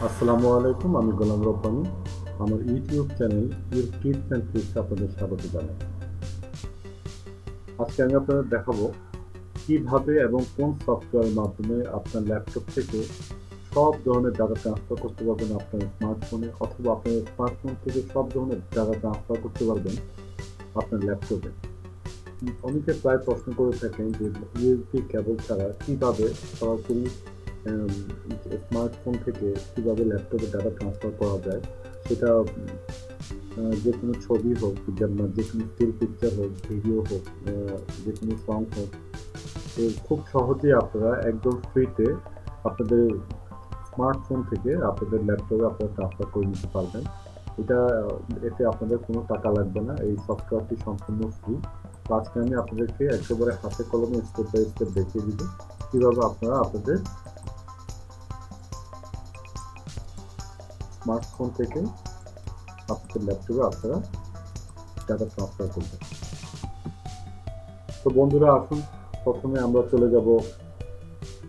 আসসালামু আলাইকুম, আমি গোলাম রব্বানী। আমার YouTube channel tips and tricks আপনাদের স্বাগত জানাই। আজকে আমি আপনাদের দেখাবো কিভাবে এবং কোন সফটওয়্যারের মাধ্যমে আপনার ল্যাপটপ থেকে সব ধরনের ডাটা ট্রান্সফার করতে পারবেন আপনার স্মার্টফোনে, অথবা আপনার স্মার্টফোন থেকে সব ধরনের ডাটা ট্রান্সফার করতে পারবেন আপনার ল্যাপটপে। অনেকে প্রায় প্রশ্ন করে থাকেন যে ইউএসবি কেবল ছাড়া কিভাবে সরাসরি স্মার্টফোন থেকে কিভাবে ল্যাপটপে ডাটা ট্রান্সফার করা যায়। সেটা যে কোনো ছবি হোক, যেমন যে কোনো স্টিল পিকচার হোক, ভিডিও হোক, যে কোনো সং হোক, তো খুব সহজেই আপনারা একদম ফ্রিতে আপনাদের স্মার্টফোন থেকে আপনাদের ল্যাপটপে আপনারা ট্রান্সফার করে নিতে পারবেন। এটা এতে আপনাদের কোনো টাকা লাগবে না, এই সফটওয়্যারটি সম্পূর্ণ ফ্রি। তো আজকে আমি আপনাদেরকে একেবারে হাতে কলমে স্টেপ বাই স্টেপ দেখিয়ে দিব কীভাবে আপনারা আপনাদের স্মার্টফোন থেকে আপনাদের ল্যাপটপে আপনারা ডাটা ট্রান্সফার করবেন। তো বন্ধুরা, আসুন প্রথমে আমরা চলে যাব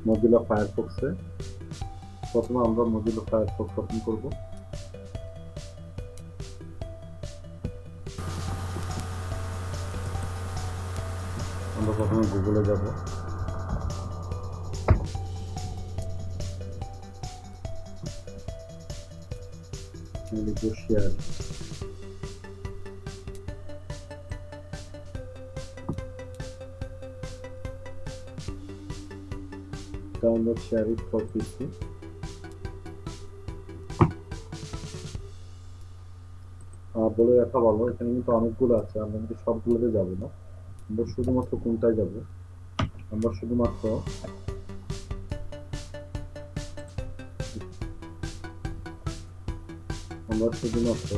মজিলা ফায়ারফক্সে। প্রথমে আমরা মজিলা ফায়ারফক্স ওপেন করব। আমরা প্রথমে গুগলে যাব। লিখব share. Download share it for পিসি। বলে রাখা ভালো, এখানে কিন্তু অনেকগুলো আছে, আমরা কিন্তু সবগুলোতে যাব না, আমরা শুধুমাত্র কোনটায় যাব, আমরা শুধুমাত্র আমরা শুধুমাত্র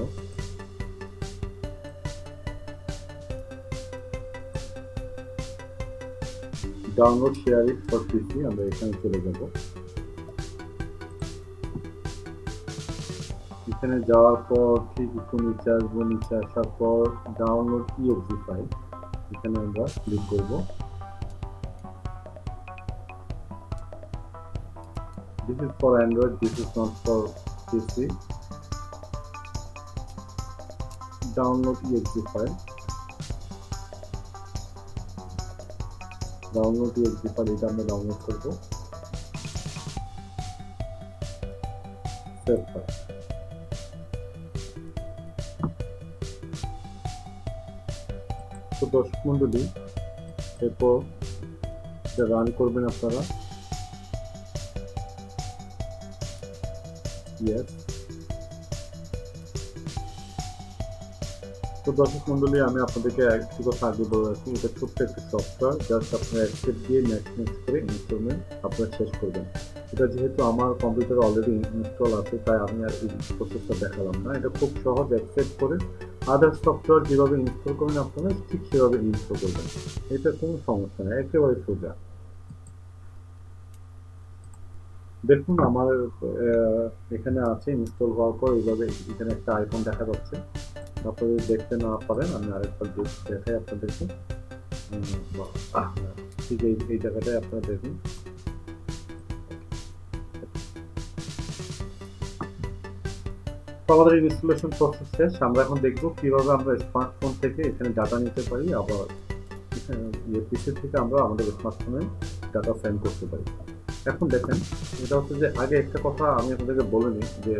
ডাউনলোড শেয়ার ইট ফর পিসি, আমরা এখানে চলে যাব। এখানে যাওয়ার পর ঠিক একটু নিচে আসবো, নিচে আসার পর ডাউনলোড ইএক্সি ফাইল, এখানে আমরা ক্লিক করব। This is for Android, this is not for PC. Download exe file. Download exe file, এটা আমরা ডাউনলোড করব। Save file. তো দর্শক মন্ডলী, এরপর এটা রান করবেন আপনারা। ইয়েস। তো দর্শক মন্ডলী, আমি আপনাদেরকে একটি কথা আগে বলে রাখি, এটা ছোট্ট একটি সফটওয়্যার, জাস্ট আপনারা অ্যাকসেপ্ট দিয়ে নেক্সট করে ইনস্টলমেন্ট আপনারা শেষ করবেন। এটা যেহেতু আমার কম্পিউটারে অলরেডি ইনস্টল আছে, তাই আমি আর এই প্রসেসটা দেখালাম না। এটা খুব সহজ, অ্যাকসেপ্ট করে আদার সফটওয়্যার যেভাবে ইনস্টল করেন আপনারা ঠিক সেভাবে ইনস্টল করবেন। এটা কোনো সমস্যা নেই, একেবারে সোজা। দেখুন আমার এখানে আছে, ইনস্টল হওয়ার পর এইভাবে এখানে একটা আইকন দেখা যাচ্ছে। আপনারা দেখতে না পারেন, আমি আরেকবার দেখাই আপনাদেরকে। ঠিক এই জায়গাটায় আপনারা দেখুন। আমাদের ইনস্টলেশন প্রসেস শেষ। আমরা এখন দেখব কিভাবে আমরা স্মার্টফোন থেকে এখানে ডাটা নিতে পারি, আবার পিসি থেকে আমরা আমাদের স্মার্টফোনে ডাটা সেন্ড করতে পারি। এখন দেখেন, এটা হচ্ছে যে আগে একটা কথা আমি আপনাদেরকে বলে নিই, যে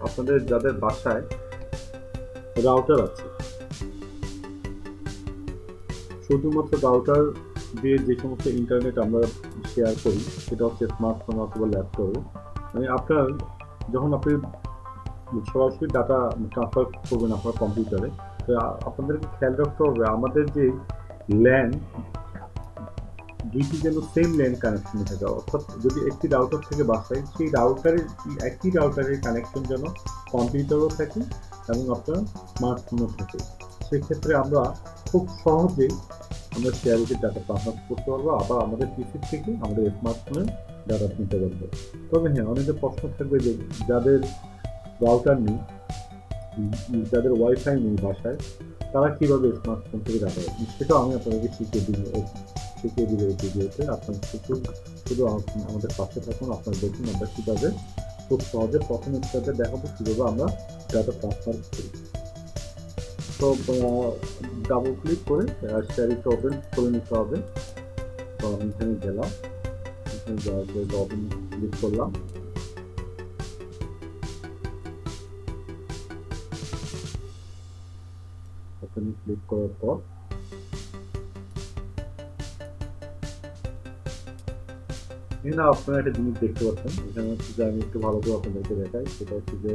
আপনাদের যাদের বাসায় রাউটার আছে, শুধুমাত্র রাউটার দিয়ে যে সমস্ত ইন্টারনেট আমরা শেয়ার করি, সেটা হচ্ছে স্মার্টফোন অথবা ল্যাপটপে। মানে আপনার যখন আপনি সরাসরি ডাটা ট্রান্সফার করবেন আপনার কম্পিউটারে, তো আপনাদেরকে খেয়াল রাখতে হবে আমাদের যে ল্যান, দুইটি যেন সেম ল্যান কানেকশনে থাকে। অর্থাৎ যদি একটি রাউটার থেকে বাসায়, সেই রাউটারের একই রাউটারের কানেকশন যেন কম্পিউটারও থাকে এবং আপনার স্মার্টফোনও থাকে। সেক্ষেত্রে আমরা খুব সহজেই আমরা শেয়ারিংয়ের ডাটা ট্রান্সফার করতে পারবো, আবার আমাদের পিসি থেকে আমাদের স্মার্টফোনে ডাটা নিতে পারবো। তবে হ্যাঁ, অনেকের প্রশ্ন থাকবে যে যাদের রাউটার নেই, যাদের ওয়াইফাই নেই বাসায়, তারা কীভাবে স্মার্টফোন থেকে ডাটা পাবেন, সেটাও আমি আপনাদেরকে শিখিয়ে দিব এই ভিডিওতে। আপনার শুধু আমাদের পাশে থাকুন, আপনারা দেখুন আমরা কীভাবে খুব সহজে প্রথম স্টেপে দেখাবো কীভাবে আমরা ডাটা ট্রান্সফার করি। তো ডাবল ক্লিক করে শেয়ারিংটা ওপেন করে নিতে হবে। তো আমি এখানে গেলাম, এখানে যাওয়ার পরে ওপেন ক্লিক করলাম। ওপেন ক্লিক করার পর এখানে আপনারা একটা জিনিস দেখতে পাচ্ছেন। এখানে হচ্ছে যে আমি একটু ভালো করে আপনাদেরকে দেখাই, সেটা হচ্ছে যে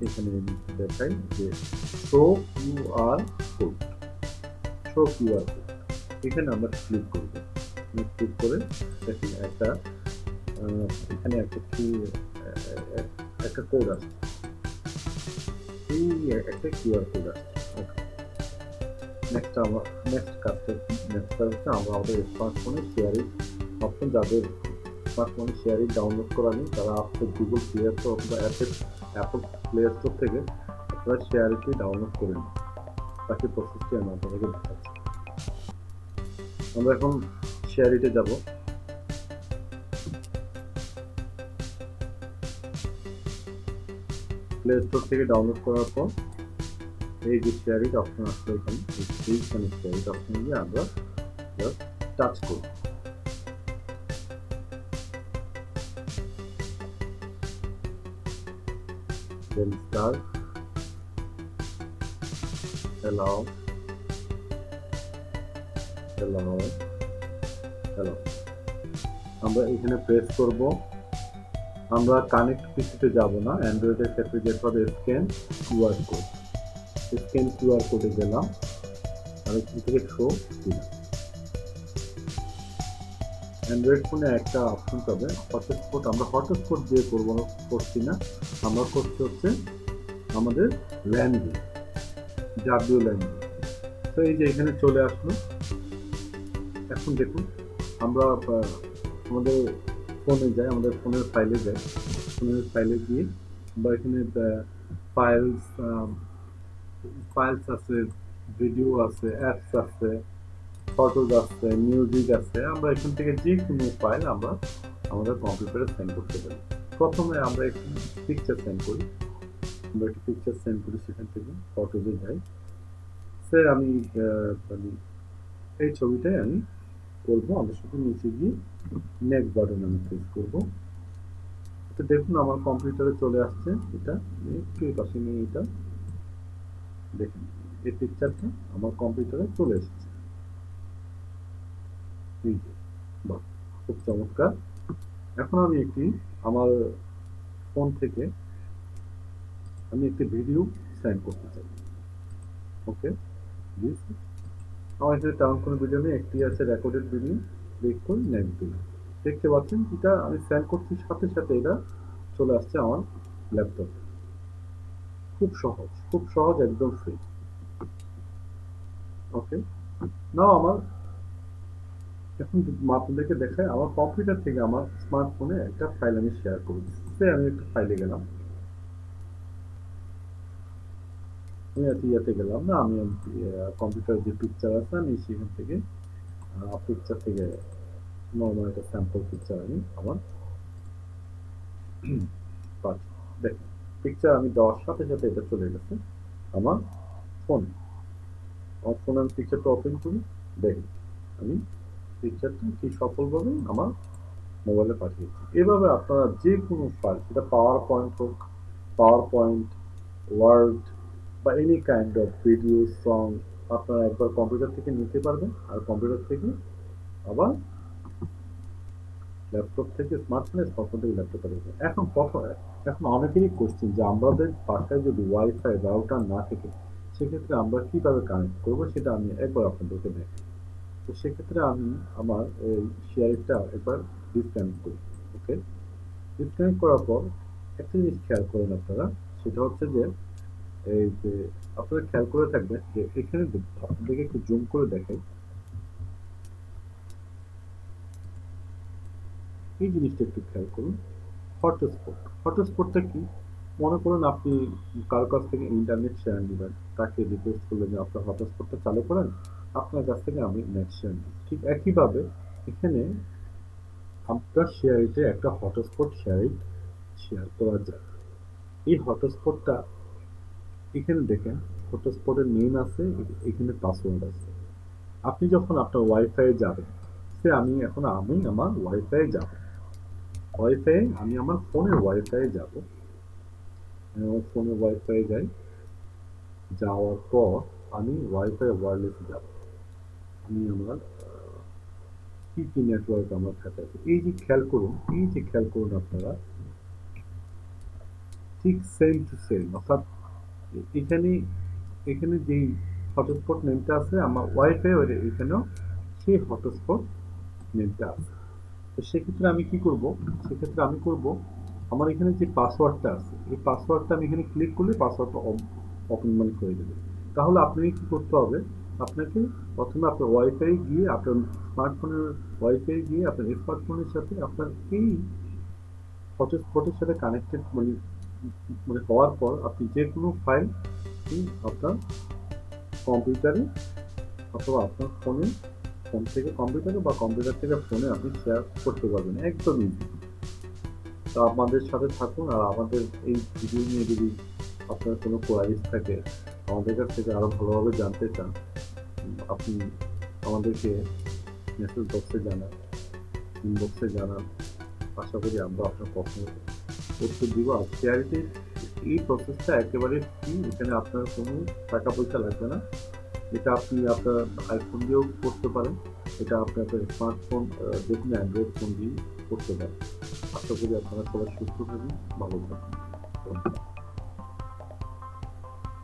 এখানে দেখাই যে show QR code, show QR code. এখানে আমরা ক্লিক করব। ক্লিক করে দেখেন একটা এখানে একটা কোড আসছে, এই একটা কিউআর কোড আসছে। ওকে, নেক্সট কাজটা হচ্ছে আমরা আমাদের স্মার্টফোনে শেয়ারিং অপশন, যাদের স্মার্টফোনে শেয়ারিং ডাউনলোড করা নেই তারা আপনার গুগল প্লে স্টোর অথবা অ্যাপল প্লে স্টোর থেকে আপনারা শেয়ারিংটি ডাউনলোড করে নিন। বাকি প্রসেসটি আমি আপনাদেরকে দেখাচ্ছি। আমরা এখন শেয়ারিংতে যাব। প্লে স্টোর থেকে ডাউনলোড করার পর এই যে শেয়ারিং অপশন আসছে, এখানে এইখানে শেয়ারিং অপশন দিয়ে আমরা জাস্ট টাচ করব। Then start, allow, আমরা এখানে প্রেস করব। আমরা কানেক্ট পিসিতে যাব না, অ্যান্ড্রয়েডের ক্ষেত্রে যেতে হবে scan QR code. Scan QR কোডে গেলাম আর এখান থেকে শো দিলাম। অ্যান্ড্রয়েড ফোনে একটা অপশন পাবে হটস্পট। আমরা হটস্পট দিয়ে করছি না, আমরা করছি হচ্ছে আমাদের ল্যান দিয়ে, ডাব্লিউ ল্যান দিয়ে। তো এই যে এখানে চলে আসলো। এখন দেখুন আমরা আমাদের ফোনে যাই, আমাদের ফোনের ফাইলে যাই। ফোনের ফাইলে গিয়ে আমরা এখানে ফাইলস আছে, ভিডিও আছে, অ্যাপস আছে, ফটোজ আছে, মিউজিক আছে। আমরা এখান থেকে যে কোনো ফাইল আমরা আমাদের কম্পিউটারে সেন্ড করতে পারি। প্রথমে আমরা একটি পিকচার সেন্ড করি। আমরা একটি পিকচার সেন্ড করি, সেখান থেকে ফটোজে যাই। স্যার আমি মানে এই ছবিটাই আমি করবো। আমরা শুধু নিচে গিয়ে নেক্সট বাটন আমি ক্লিক করবো। তো দেখুন আমার কম্পিউটারে চলে আসছে এটা। একটু এই পাশে নিয়ে এটা দেখুন, এই পিকচারটা আমার কম্পিউটারে চলে এসেছে। বাহ, খুব চমৎকার। এখন আমি আমার ফোন থেকে আমি একটি ভিডিও সেন্ড করতে চাই। ওকে, আমার এখানে তেমন কোনো ভিডিও নেই, একটি আছে রেকর্ডেড ভিডিও। ক্লিক করে নেক্সট দিলাম। দেখতে পাচ্ছেন এটা আমি সেন্ড করছি, সাথে সাথে এটা চলে আসছে আমার ল্যাপটপে। খুব সহজ, একদম ফ্রি। ওকে, নাও আমার এখন আপনাদেরকে দেখায় আমার কম্পিউটার থেকে আমার স্মার্টফোনে একটা ফাইল আমি শেয়ার করব। আমি একটা ফাইলে গেলাম, আমি ইয়াতে গেলাম না, আমি কম্পিউটার যে পিকচার আছে আমি সেখান থেকে পিকচার থেকে নর্মাল একটা স্যাম্পল পিকচার আমি আমার পাচ্ছি। দেখেন পিকচার আমি দেওয়ার সাথে সাথে এটা চলে গেছে আমার ফোনে। আমার ফোনে আমি পিকচারটা ওপেন করি, দেখি আমি পিকচারটা কি সফলভাবে আমার মোবাইলে পাঠিয়েছি। এভাবে আপনারা যে কোনো ফাইল, সেটা পাওয়ার পয়েন্ট, ওয়ার্ড বা any kind of video, song, আপনারা একবার কম্পিউটার থেকে নিতে পারবেন আর কম্পিউটার থেকে আবার ল্যাপটপ থেকে স্মার্টফোন থেকে ল্যাপটপে পাঠাবেন। এখন অনেকেরই কোশ্চেন যে আমাদের বাসায় যদি ওয়াইফাই রাউটার না থাকে সেক্ষেত্রে আমরা কিভাবে কানেক্ট করবো, সেটা আমি একবার আপনাদেরকে দেখাই। তো সেক্ষেত্রে আমি আমার এই শেয়ারটা একবার ডিসকানেক্ট করি। ওকে, ডিসকানেক্ট করার পর একটা জিনিস খেয়াল করেন আপনারা, সেটা হচ্ছে যে এই যে আপনারা খেয়াল করে থাকবেন যে এখানে আপনাদেরকে একটু জুম করে দেখাই, এই জিনিসটা একটু খেয়াল করুন। হটস্পটটা কি? মনে করুন আপনি কারো কাছ থেকে ইন্টারনেট শেয়ার নেবেন, তাকে রিকোয়েস্ট করলেন যে আপনার হটস্পটটা চালু করেন, আপনার কাছ থেকে আমি নেট শেয়ার নিই। ঠিক একইভাবে এখানে আপনার শেয়ারিতে একটা হটস্পট শেয়ারিং শেয়ার করা যায়। এই হটস্পটটা এখানে দেখেন, হটস্পটের নেম আছে, এখানে পাসওয়ার্ড আছে। আপনি যখন আপনার ওয়াইফাই যাবেন, সে আমি আমার ওয়াইফাই যাব, আমি আমার ফোনের ওয়াইফাই যাব। আমি আমার ফোনের ওয়াইফাই যাই, যাওয়ার পর আমি ওয়াইফাই ওয়্যারলেসে যাব। আমি আমার কি কি নেটওয়ার্ক আমার সাথে আছে, এই যে খেয়াল করুন আপনারা, ঠিক সেম টু সেম, অর্থাৎ এখানে এখানে যেই হটস্পট নেমটা আছে আমার ওয়াইফাই, এখানেও সেই হটস্পট নেমটা আছে। তো সেক্ষেত্রে আমি কি করব, সেক্ষেত্রে আমি করব আমার এখানে যে পাসওয়ার্ডটা আছে, এই পাসওয়ার্ডটা আমি এখানে ক্লিক করলে পাসওয়ার্ডটা ওপেন মানে করে দেবে। তাহলে আপনাকে কি করতে হবে, আপনাকে প্রথমে আপনার ওয়াইফাই গিয়ে, আপনার স্মার্টফোনের ওয়াইফাই গিয়ে আপনার স্মার্টফোনের সাথে আপনার এই হটস্পটের সাথে কানেক্টেড মানে মানে হওয়ার পর আপনি যে কোনো ফাইল আপনার কম্পিউটারে অথবা আপনার ফোনে, ফোন থেকে কম্পিউটারে বা কম্পিউটার থেকে ফোনে আপনি শেয়ার করতে পারবেন একদম ইজি। তো আমাদের সাথে থাকুন, আর আমাদের এই ভিডিও নিয়ে যদি আপনার কোনো কোয়ারিজ থাকে, আমাদের কাছ থেকে আরো ভালোভাবে জানতে চান, আপনি আমাদেরকে মেসেজ বক্সে জানান, ইনবক্সে জানান। আশা করি আমরা আপনার প্রশ্ন উত্তর দিব। আর শেয়ারিটি এই প্রসেসটা একেবারে ফ্রি, এখানে আপনার কোনো টাকা পয়সা লাগবে না। এটা আপনি আপনার আইফোন দিয়েও করতে পারেন, এটা আপনি আপনার স্মার্টফোন যে কোনো অ্যান্ড্রয়েড ফোন দিয়ে করতে পারেন। আশা করি আপনারা সবাই সুস্থ থাকুন, ভালো থাকুন। ধন্যবাদ।